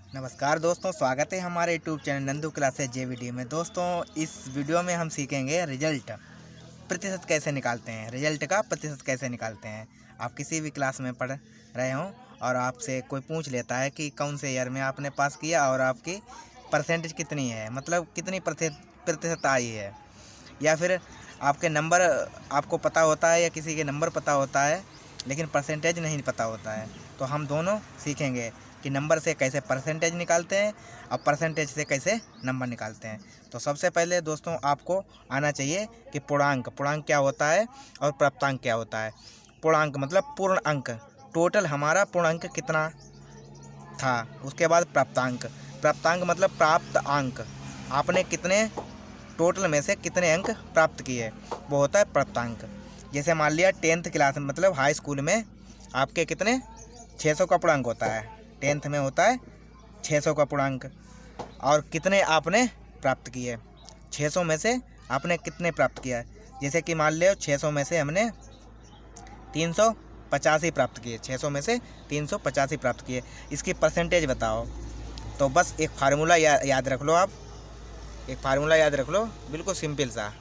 नमस्कार दोस्तों, स्वागत है हमारे यूट्यूब चैनल नंदू क्लासेस जेवीडी में। दोस्तों, इस वीडियो में हम सीखेंगे रिजल्ट प्रतिशत कैसे निकालते हैं। रिजल्ट का प्रतिशत कैसे निकालते हैं। आप किसी भी क्लास में पढ़ रहे हों और आपसे कोई पूछ लेता है कि कौन से ईयर में आपने पास किया और आपकी परसेंटेज कितनी है, मतलब कितनी प्रतिशत आई है, या फिर आपके नंबर आपको पता होता है या किसी के नंबर पता होता है लेकिन परसेंटेज नहीं पता होता है, तो हम दोनों सीखेंगे कि नंबर से कैसे परसेंटेज निकालते हैं और परसेंटेज से कैसे नंबर निकालते हैं। तो सबसे पहले दोस्तों आपको आना चाहिए कि पूर्णांक क्या होता है और प्राप्तांक क्या होता है। पूर्णांक मतलब पूर्ण अंक, टोटल हमारा पूर्णांक कितना था। उसके बाद प्राप्तांक मतलब प्राप्त अंक, आपने कितने टोटल में से कितने अंक प्राप्त किए, वो होता है प्राप्तांक। जैसे मान लिया 10th क्लास में मतलब हाई स्कूल में आपके कितने 600 का पूर्णांक होता है, 10th में होता है 600 का पूर्णांक। और कितने आपने प्राप्त किए, 600 में से आपने कितने प्राप्त किया। जैसे कि मान लो 600 में से हमने 385 प्राप्त किए, 600 में से 385 प्राप्त किए। इसकी परसेंटेज बताओ। तो बस एक फार्मूला याद रख लो। आप एक फार्मूला याद रख लो, बिल्कुल सिंपल सा,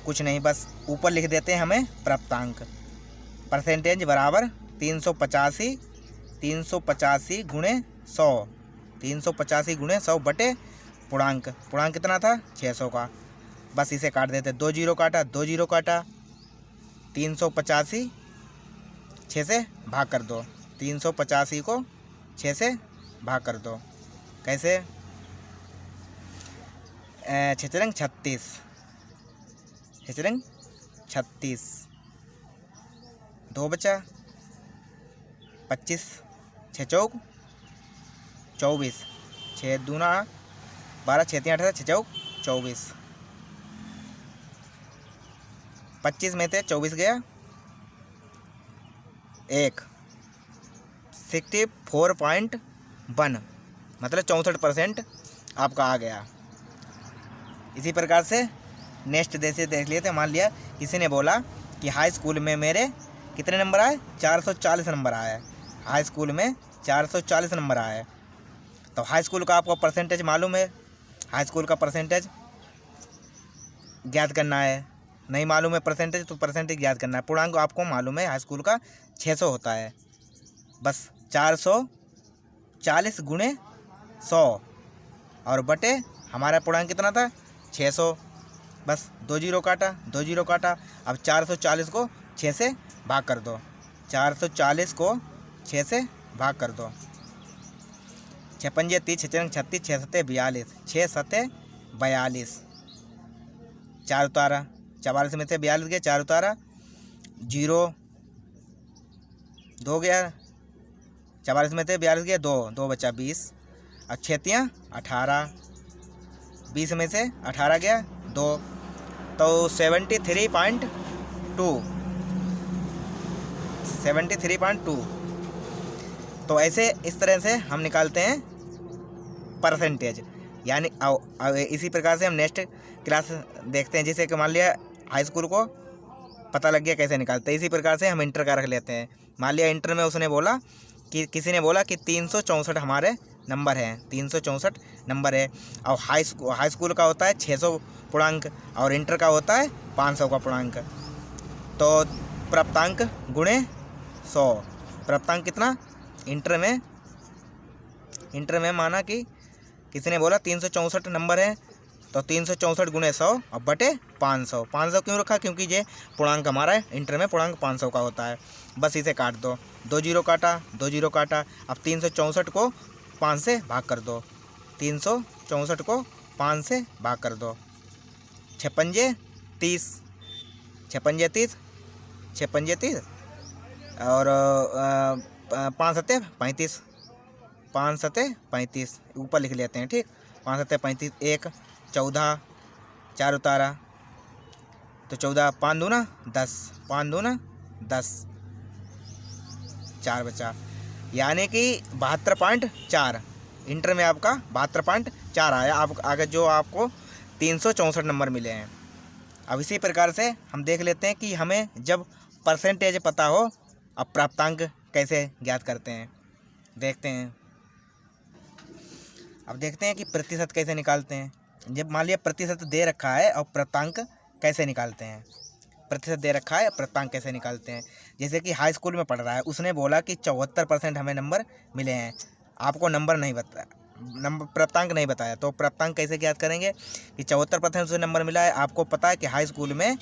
कुछ नहीं, बस ऊपर लिख देते हैं हमें प्राप्तांक। परसेंटेज बराबर 385 गुणे 100, 385 गुणे 100 बटे पूर्णांक कितना था 600 का। बस इसे काट देते, 2 जीरो काटा, 2 जीरो काटा, 385 6 से भाग कर दो, 385 को 6 से भाग कर दो। कैसे, 6 36, 6 36, 2 बचा 25, 6 चौक 24, 6 दूना 12, 6 3 18, 6 चौक 24, 25 में से 24 गया 1, 64.1 मतलब 64% आपका आ गया। इसी प्रकार से नेक्स्ट जैसे देख लिए थे, मान लिया किसी ने बोला कि हाई स्कूल में मेरे कितने नंबर आए, 440 नंबर आए। हाई स्कूल में 440 नंबर आए। तो हाई स्कूल का आपको परसेंटेज मालूम है, हाई स्कूल का परसेंटेज ज्ञात करना है। नहीं मालूम है परसेंटेज तो परसेंटेज ज्ञात करना है। पूर्णांक आपको मालूम है हाई स्कूल का 600 होता है। बस 440 गुणे 100 और बटे हमारा पूर्णांक कितना था 600। बस 2 जीरो काटा, 2 जीरो काटा। अब 440 को 6 से भाग कर दो, 440 को 6 से भाग कर दो। 6 पंजे 30, 6 चरंग 36, 6 सत्ते 42, 6 सत्ते 42, 4 उतारा, 44 में से 42 गया, 4 उतारा, 0 2 गया, 44 में से 42 गया, 2 बचा 20। अब 6 तियाँ 18, 20 में से 18 गया 2, तो 73.2। तो ऐसे इस तरह से हम निकालते हैं परसेंटेज। यानी इसी प्रकार से हम नेक्स्ट क्लास देखते हैं। जैसे कि मान लिया हाई स्कूल को पता लग गया कैसे निकालते हैं, इसी प्रकार से हम इंटर का रख लेते हैं। मान लिया इंटर में उसने बोला कि किसी ने बोला कि 364 हमारे नंबर हैं, 364 नंबर है। और हाई स्कूल का होता है 600 पूर्णांक और इंटर का होता है 500 का पूर्णांक। तो प्राप्तांक गुणे 100, प्राप्तांक कितना इंटर में माना कि किसी ने बोला 364 नंबर है, तो 364 गुणे 100 और बटे 500। 500 क्यों रखा, क्योंकि ये पूर्णांक हमारा है, इंटर में पूर्णांक 500 का होता है। बस इसे काट दो, 2 जीरो काटा, 2 जीरो काटा। अब 364 को 5 से भाग कर दो, 364 को 5 से भाग कर दो। 6 पंजे 30, 6 पंजे 30, 6 पंजे 30 और 5 सत्ते 35, 5 सत्ते 35 ऊपर लिख लेते हैं, ठीक। 5 सत्ते 35, 1 14, 4 उतारा तो 14, 5 दूना 10, 5 दूना 10, 4 बचा। यानी कि 72.4 इंटर में आपका 72.4 आया। आप आगे जो आपको 364 नंबर मिले हैं। अब इसी प्रकार से हम देख लेते हैं कि हमें जब परसेंटेज पता हो अब प्राप्तांक कैसे ज्ञात करते हैं, देखते हैं। अब देखते हैं कि प्रतिशत कैसे निकालते हैं। जब मान लिया प्रतिशत दे रखा है और प्राप्तांक कैसे निकालते हैं। प्रतिशत दे रखा है, प्राप्तांक कैसे निकालते हैं। जैसे कि हाई स्कूल में पढ़ रहा है, उसने बोला कि 74% हमें नंबर मिले हैं, आपको नंबर नहीं बताया, नंबर प्राप्तांक नहीं बताया, तो प्राप्तांक कैसे ज्ञात करेंगे कि 74% उसे नंबर मिला है। आपको पता है कि हाई स्कूल में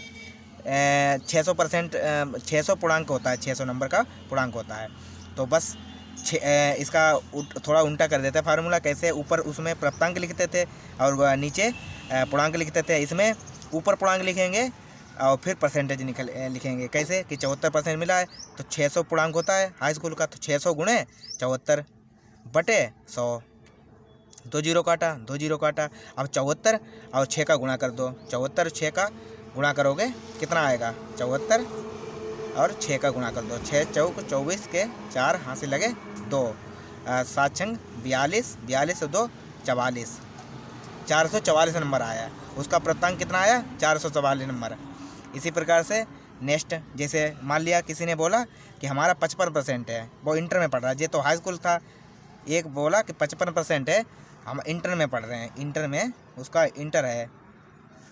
600 पूर्णांक होता है, 600 नंबर का पूर्णांक होता है। तो बस इसका थोड़ा उल्टा कर देते हैं फार्मूला। कैसे, ऊपर उसमें प्राप्तांक लिखते थे और नीचे पूर्णांक लिखते थे। इसमें ऊपर पूर्णांक लिखेंगे और फिर परसेंटेज लिखेंगे। कैसे कि 74% मिला है तो 600 पूर्णांक होता है हाई स्कूल का, तो 600 गुणे 74 बटे 100, 2 जीरो काटा, 2 जीरो काटा। अब 74 और 6 का गुणा कर दो, 74 6 का गुणा करोगे कितना आएगा, 74 और 6 का गुणा कर दो, 6 चौक 24 के 4 हाथ से लगे 2, 7 छंग 42, 42 और 2 44, 444 नंबर आया। उसका प्राप्तांक कितना आया, 444 नंबर। इसी प्रकार से नेक्स्ट, जैसे मान लिया किसी ने बोला कि हमारा 55% है, वो इंटर में पढ़ रहा है, ये तो हाई स्कूल था। एक बोला कि 55% है, हम इंटर में पढ़ रहे हैं, इंटर में उसका इंटर है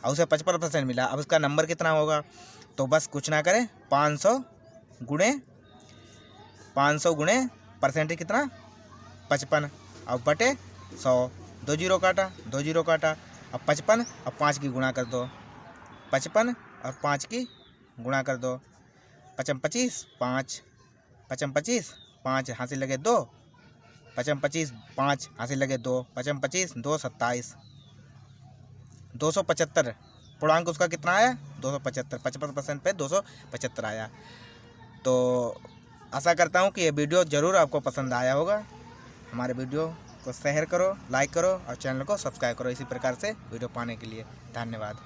और उसे 55% मिला। अब उसका नंबर कितना होगा, तो बस कुछ ना करें, 500 गुणे परसेंटेज कितना 55 और बटे 100, 2 जीरो काटा, 2 जीरो काटा। अब 55 और 5 की गुणा कर दो, 55 और 5 की गुणा कर दो, 55 25 5, 55 25 5 हाथ से लगे 2, 55 25 5 हाथ से लगे 2, 55 25 2 27, 275 पूर्णांक उसका कितना आया, 275, 55% पे 275 आया। तो आशा करता हूँ कि ये वीडियो ज़रूर आपको पसंद आया होगा। हमारे वीडियो को शेयर करो, लाइक करो और चैनल को सब्सक्राइब करो इसी प्रकार से वीडियो पाने के लिए। धन्यवाद।